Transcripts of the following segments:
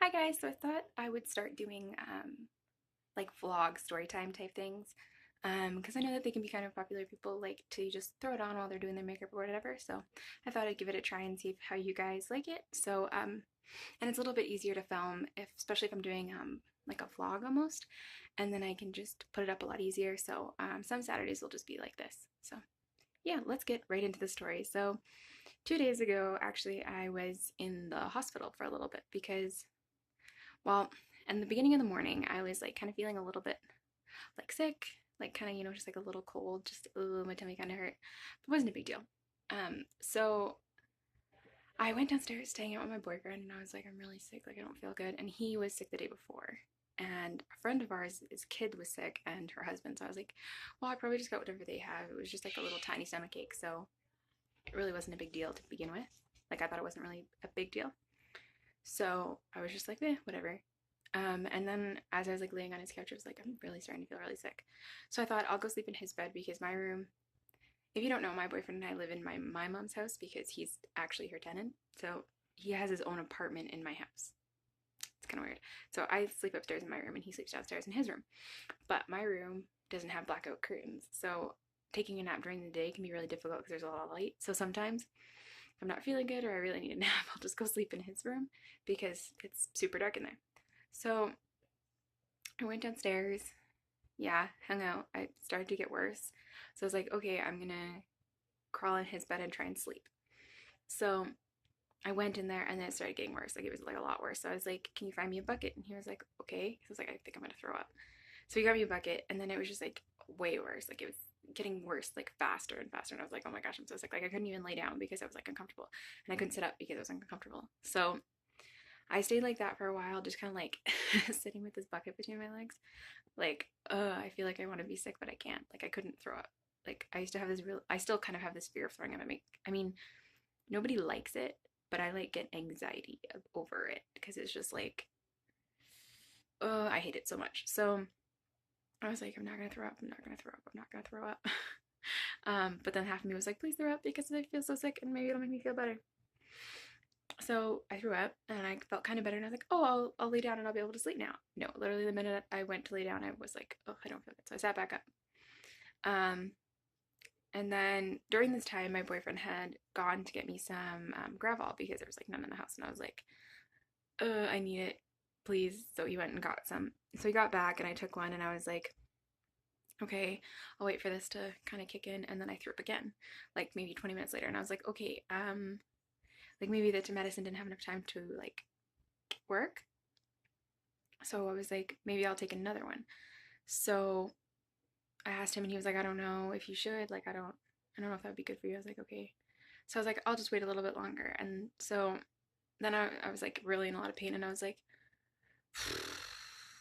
Hi guys, so I thought I would start doing like vlog story time type things because I know that they can be kind of popular. People like to just throw it on while they're doing their makeup or whatever. So I thought I'd give it a try and see how you guys like it. And it's a little bit easier to film, if especially if I'm doing like a vlog almost, and then I can just put it up a lot easier. So some Saturdays will just be like this. So yeah, let's get right into the story. So 2 days ago, actually, I was in the hospital for a little bit because well, in the beginning of the morning, I was like kind of feeling a little bit like sick, like kind of, just like a little cold, just my tummy kind of hurt. But it wasn't a big deal. So I went downstairs staying out with my boyfriend and I was like, I'm really sick, like I don't feel good. And he was sick the day before. And a friend of ours, his kid was sick and her husband. So I was like, well, I probably just got whatever they have. It was just like a little tiny stomach ache. So it really wasn't a big deal to begin with. Like I thought it wasn't really a big deal. So I was just like, whatever. And then as I was like laying on his couch, I was like, I'm really starting to feel really sick. So I thought I'll go sleep in his bed because my room, if you don't know, my boyfriend and I live in my mom's house because he's actually her tenant. So he has his own apartment in my house. It's kind of weird. So I sleep upstairs in my room and he sleeps downstairs in his room. But my room doesn't have blackout curtains. So taking a nap during the day can be really difficult because there's a lot of light. So sometimes if I'm not feeling good or I really need a nap, I'll just go sleep in his room because it's super dark in there. So I went downstairs, yeah, hung out. I started to get worse. So I was like, okay, I'm gonna crawl in his bed and try and sleep. So I went in there and then it started getting worse. Like it was like a lot worse. So I was like, can you find me a bucket? And he was like, okay. So I was like, I think I'm gonna throw up. So he got me a bucket and then it was just like way worse. Like it was getting worse, like faster and faster. And I was like, oh my gosh, I'm so sick. Like I couldn't even lay down because I was like uncomfortable. And I couldn't sit up because I was uncomfortable. So I stayed like that for a while, just kind of like sitting with this bucket between my legs. Like, I feel like I want to be sick, but I can't. Like, I couldn't throw up. Like, I used to have this I still kind of have this fear of throwing up. I mean, nobody likes it, but I like get anxiety over it because it's just like, I hate it so much. So I was like, I'm not gonna throw up. I'm not gonna throw up. I'm not gonna throw up. But then half of me was like, please throw up because I feel so sick and maybe it'll make me feel better. So I threw up and I felt kind of better and I was like, oh, I'll lay down and I'll be able to sleep now. No, literally the minute I went to lay down, I was like, oh, I don't feel good. So I sat back up. Um, and then during this time, my boyfriend had gone to get me some Gravol because there was like none in the house. And I was like, I need it, please. So he went and got some. So he got back and I took one and I was like, okay, I'll wait for this to kind of kick in. And then I threw up again, like maybe 20 minutes later. And I was like, okay, like maybe the medicine didn't have enough time to like work. So I was like, maybe I'll take another one. So I asked him and he was like, I don't know if you should. Like, I don't know if that would be good for you. I was like, okay. So I was like, I'll just wait a little bit longer. And so then I was like really in a lot of pain and I was like,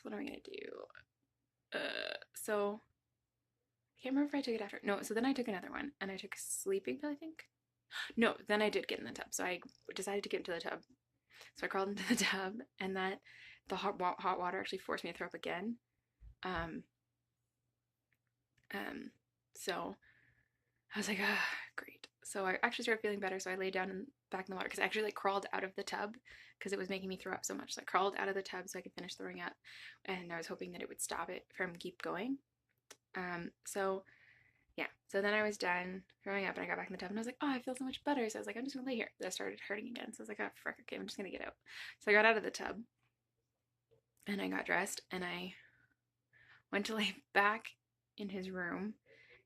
what am I going to do? So I can't remember if I took it after. No, so then I took another one and I took a sleeping pill, I think. No, then I did get in the tub. So I decided to get into the tub. So I crawled into the tub and that the hot water actually forced me to throw up again. Um, so I was like, ah, great. So I actually started feeling better. So I laid down back in the water because I actually like crawled out of the tub because it was making me throw up so much. So I crawled out of the tub so I could finish throwing up, and I was hoping that it would stop it from keep going. So yeah. So then I was done throwing up and I got back in the tub and I was like, oh, I feel so much better. So I was like, I'm just gonna lay here. That started hurting again. So I was like, oh frick, okay, I'm just gonna get out. So I got out of the tub and I got dressed and I went to lay back in his room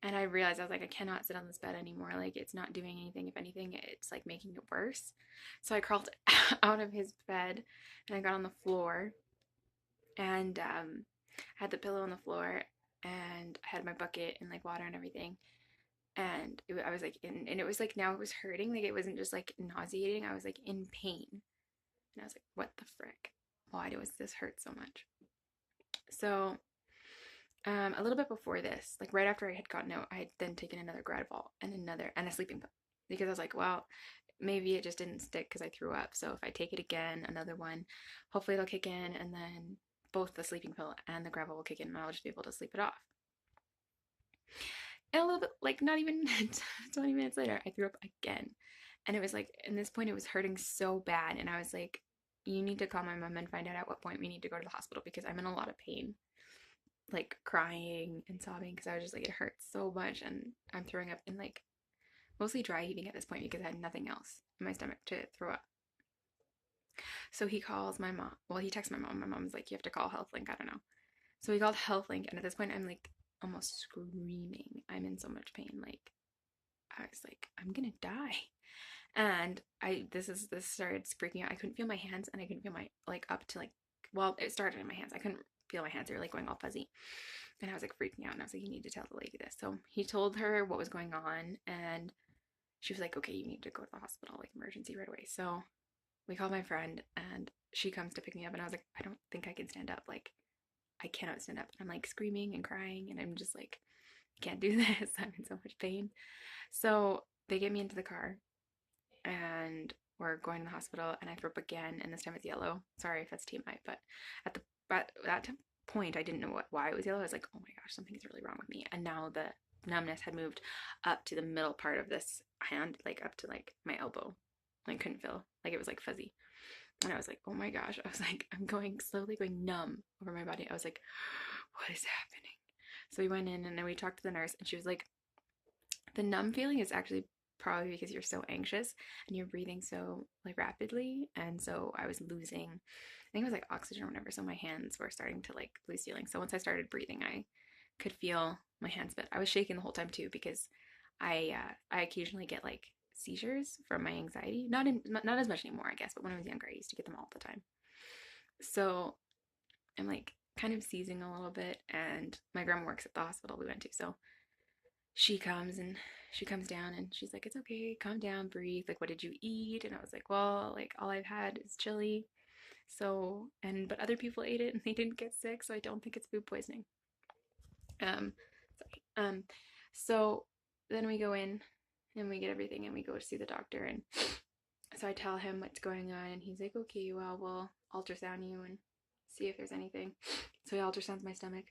and I realized I was like, I cannot sit on this bed anymore. Like, it's not doing anything. If anything, it's like making it worse. So I crawled out of his bed and I got on the floor and I had the pillow on the floor and I had my bucket and like water and everything. And I was like, and it was like, now it was hurting. Like, it wasn't just like nauseating. I was like in pain. And I was like, what the frick? Why does this hurt so much? So a little bit before this, like right after I had gotten out, I had then taken another Gradval and a sleeping pill because I was like, well, maybe it just didn't stick because I threw up. So if I take it again, another one, hopefully it'll kick in, and then both the sleeping pill and the Gradval will kick in, and I'll just be able to sleep it off. And a little bit, like not even 20 minutes later, I threw up again, and it was like, at this point, it was hurting so bad, and I was like, you need to call my mom and find out at what point we need to go to the hospital because I'm in a lot of pain, like crying and sobbing because I was just like, it hurts so much and I'm throwing up and like mostly dry heaving at this point because I had nothing else in my stomach to throw up. So he calls my mom. Well, he texts my mom. My mom's like, you have to call HealthLink. I don't know. So he called HealthLink, and at this point, I'm like almost screaming. I'm in so much pain. Like, I was like, I'm gonna die. And this started freaking out. I couldn't feel my hands, and I couldn't feel my, like, up to, like, well, it started in my hands. I couldn't feel my hands. They were, like, going all fuzzy. And I was, like, freaking out. And I was like, you need to tell the lady this. So he told her what was going on, and she was like, okay, you need to go to the hospital, like, emergency right away. So we called my friend, and she comes to pick me up, and I was like, I don't think I can stand up. Like, I cannot stand up. I'm, like, screaming and crying, and I'm just like, I can't do this. I'm in so much pain. So they get me into the car, and we're going to the hospital, and I throw up again, and this time it's yellow. Sorry if that's TMI, but at that point, I didn't know why it was yellow. I was like, oh my gosh, something's really wrong with me. And now the numbness had moved up to the middle part of this hand, like up to like my elbow. I couldn't feel, like it was like fuzzy. And I was like, oh my gosh. I was like, I'm slowly going numb over my body. I was like, what is happening? So we went in and then we talked to the nurse, and she was like, the numb feeling is actually probably because you're so anxious and you're breathing so like rapidly. And so I was losing, I think it was like oxygen or whatever. So my hands were starting to like lose feeling. So once I started breathing, I could feel my hands, but I was shaking the whole time too because I occasionally get like seizures from my anxiety. Not as much anymore, I guess, but when I was younger, I used to get them all the time. So I'm like kind of seizing a little bit, and my grandma works at the hospital we went to, so she comes down and she's like, it's okay, calm down, breathe. Like, what did you eat? And I was like, well, like all I've had is chili. So, but other people ate it and they didn't get sick, so I don't think it's food poisoning. Sorry. So then we go in and we get everything and we go to see the doctor, and so I tell him what's going on, and he's like, okay, well, we'll ultrasound you and see if there's anything. So he ultrasounds my stomach,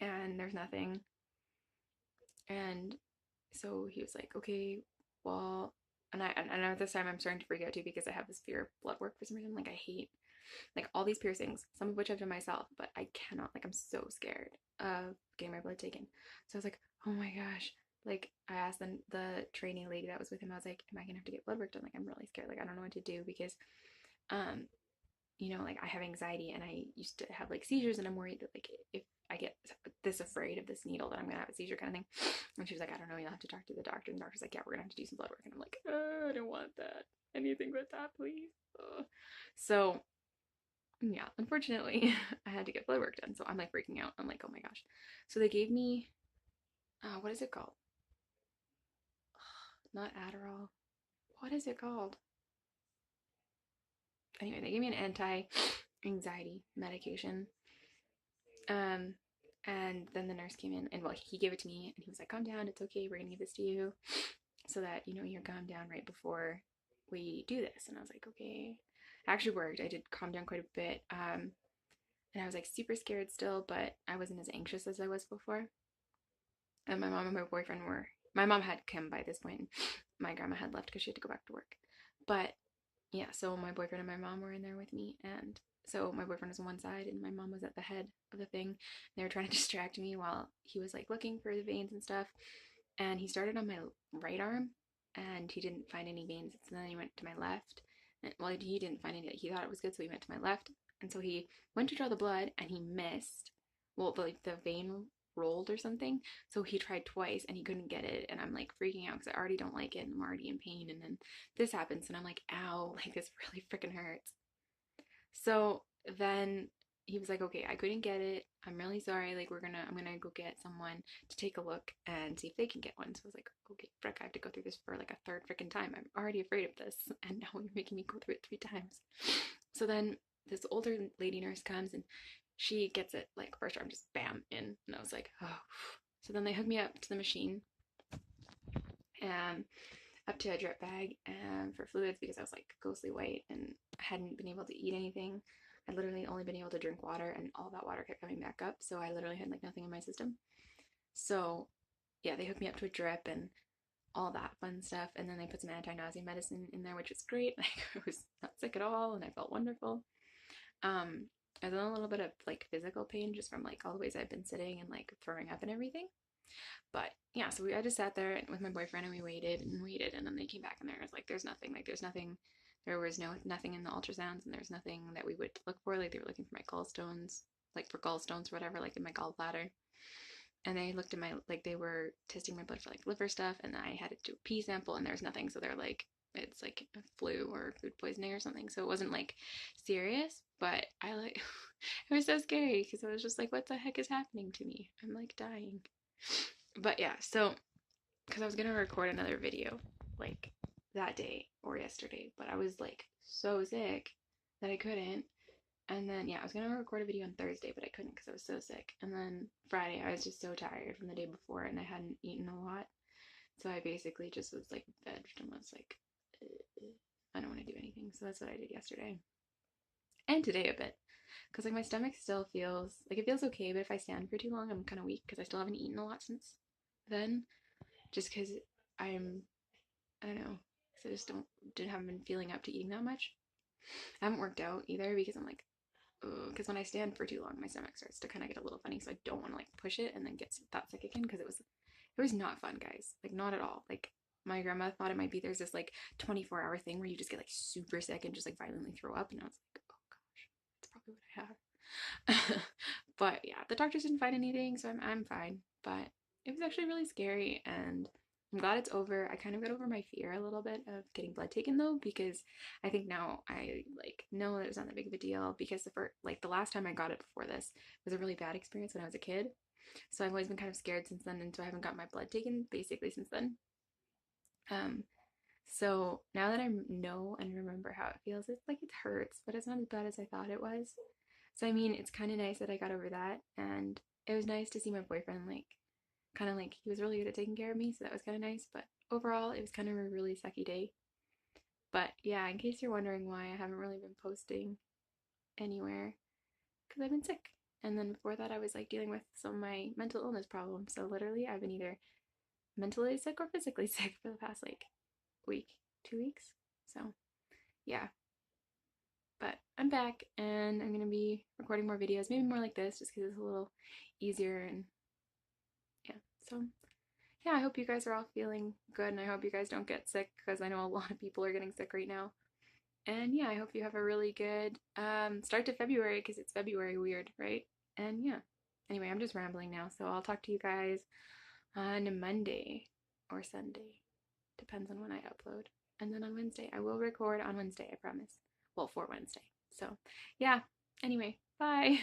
and there's nothing. And so he was like, okay, well, and at this time I'm starting to freak out too because I have this fear of blood work for some reason. Like I hate like all these piercings, some of which I've done myself, but I cannot, like I'm so scared of getting my blood taken. So I was like, oh my gosh. Like I asked the training lady that was with him, I was like, am I gonna have to get blood work done? Like I'm really scared. Like I don't know what to do because um like I have anxiety and I used to have like seizures, and I'm worried that like if I get this afraid of this needle that I'm gonna have a seizure kind of thing. And she was like, I don't know, you'll have to talk to the doctor. And the doctor's like, yeah, we're gonna have to do some blood work. And I'm like, I don't want that. Anything but that, please. So yeah, unfortunately, I had to get blood work done. So I'm like freaking out. I'm like, oh my gosh. So they gave me, what is it called? Not Adderall. What is it called? Anyway, they gave me an anti-anxiety medication. Um, and then the nurse came in, and well, he gave it to me, and he was like, calm down, it's okay, we're gonna give this to you so that you're calm down right before we do this. And I was like, okay. It actually worked. I did calm down quite a bit. And I was like super scared still, but I wasn't as anxious as I was before. And my mom and my boyfriend my mom had come by this point. My grandma had left because she had to go back to work. But yeah, so my boyfriend and my mom were in there with me, and so my boyfriend was on one side and my mom was at the head of the thing. They were trying to distract me while he was like looking for the veins and stuff. And he started on my right arm, and he didn't find any veins. So then he went to my left. And, well, he didn't find any. He thought it was good, so he went to my left. And so he went to draw the blood, and he missed. Well, the vein rolled or something. So he tried twice, and he couldn't get it. And I'm like freaking out because I already don't like it, and I'm already in pain. And then this happens, and I'm like, ow, like this really freaking hurts. So then he was like, okay, I couldn't get it. I'm really sorry. Like, I'm gonna go get someone to take a look and see if they can get one. So I was like, okay, frick, I have to go through this for like a third freaking time. I'm already afraid of this. And now you're making me go through it 3 times. So then this older lady nurse comes, and she gets it like first arm, just bam in. And I was like, oh. So then they hook me up to the machine and up to a drip bag and for fluids because I was like ghostly white and I hadn't been able to eat anything. I'd literally only been able to drink water, and all that water kept coming back up. So I literally had like nothing in my system. So yeah, they hooked me up to a drip, and all that fun stuff. And then they put some anti-nausea medicine in there, which was great. Like, I was not sick at all, and I felt wonderful. Um, I was in a little bit of like physical pain just from like all the ways I've been sitting and like throwing up and everything. But yeah, so I just sat there with my boyfriend and we waited and waited, and then they came back and there was like, there's nothing, like there's nothing, there was nothing in the ultrasounds, and there was nothing that we would look for. Like they were looking for my gallstones, like for gallstones or whatever, like in my gallbladder. And they looked at my, like they were testing my blood for like liver stuff, and I had to do a pee sample, and there was nothing. So they're like, it's like a flu or food poisoning or something. So it wasn't like serious, but I like, it was so scary because I was just like, what the heck is happening to me? I'm like dying. But yeah, so because I was gonna record another video like that day or yesterday, but I was like so sick that I couldn't. And then yeah, I was gonna record a video on Thursday, but I couldn't because I was so sick. And then Friday, I was just so tired from the day before, and I hadn't eaten a lot, so I basically just was like vegged and was like, I don't want to do anything. So that's what I did yesterday and today a bit, because like my stomach still feels like it feels okay, but if I stand for too long, I'm kind of weak because I still haven't eaten a lot since then, just because I'm I don't know, because I just haven't been feeling up to eating that much. I haven't worked out either because I'm like, because when I stand for too long, my stomach starts to kind of get a little funny, so I don't want to like push it and then get that sick again, because it was not fun, guys. Like not at all. Like my grandma thought it might be there's this like 24-hour thing where you just get like super sick and just like violently throw up, and I was like, oh gosh, that's probably what I have. But yeah, the doctors didn't find anything, so I'm fine. But it was actually really scary, and I'm glad it's over. I kind of got over my fear a little bit of getting blood taken though, because I think now I like know that it's not that big of a deal, because the last time I got it before this was a really bad experience when I was a kid. So I've always been kind of scared since then, and so I haven't got my blood taken basically since then. Um, so now that I know and remember how it feels, it's like it hurts, but it's not as bad as I thought it was. So I mean, it's kind of nice that I got over that, and it was nice to see my boyfriend like kind of like he was really good at taking care of me, so that was kind of nice. But overall, it was kind of a really sucky day. But yeah, in case you're wondering why I haven't really been posting anywhere, because I've been sick. And then before that, I was like dealing with some of my mental illness problems. So literally, I've been either mentally sick or physically sick for the past like week, 2 weeks. So yeah, but I'm back and I'm gonna be recording more videos, maybe more like this, just because it's a little easier. And yeah, so yeah, I hope you guys are all feeling good, and I hope you guys don't get sick, because I know a lot of people are getting sick right now. And yeah, I hope you have a really good start to February, because it's February weird, right? And yeah. Anyway, I'm just rambling now, so I'll talk to you guys on Monday or Sunday. Depends on when I upload. And then on Wednesday. I will record on Wednesday, I promise. Well, for Wednesday. So, yeah. Anyway, bye.